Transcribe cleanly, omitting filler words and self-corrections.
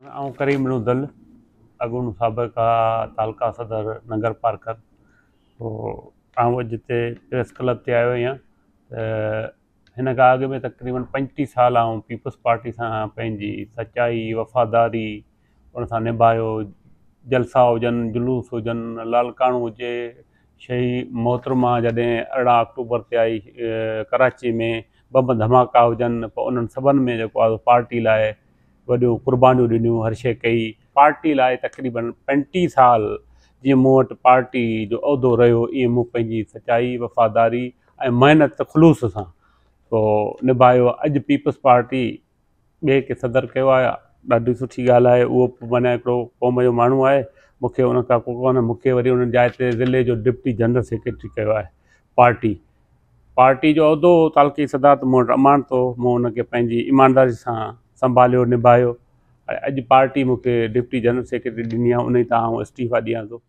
करीम नूदल अगुन साबिक़ा तालका सदर नगर पार्कर। तो अॼु हिते प्रेस क्लब ते आयो आहियां। हिन खां अॻु में तक़रीबन 35 साल पीपल्स पार्टी सां पंहिंजी सचाई वफ़ादारी उन सां निभायो। जलसा हुजनि, जुलूस हुजनि, लालकाणू हुजे, शही मोहतरमा जॾहिं 18 अक्टूबर ते आई कराची में बम धमाका हुजनि, पोइ उन्हनि सभिनि में जेको आहे पार्टी लाइ वॾियूं कुर्बानियूं ॾिनियूं, हर शइ कई पार्टी लाइ। तक़रीबन 35 साल जीअं मूं वटि पार्टी जो उहिदो रहियो, ईअं मूं पंहिंजी सचाई वफ़ादारी ऐं महिनत ख़ुलूस सां पोइ निभायो। अॼु पीपल्स पार्टी ॿिए खे सदर कयो आहे, ॾाढी सुठी ॻाल्हि आहे। उहो माना हिकिड़ो क़ौम जो माण्हू आहे, मूंखे उन खां को कोन्हे। मूंखे वरी उन जाइ ते ज़िले जो डिप्टी जनरल सेक्रेटरी कयो आहे। पार्टी जो उहिदो तालकी सदारत मूं वटि अमानतो, मूं उनखे पंहिंजी ईमानदारी सां संभालियो, निभायो। ऐं अॼु पार्टी मूंखे डिप्टी जनरल सेक्रेटरी ॾिनी आहे, उन तां इस्तीफ़ा ॾियां थो।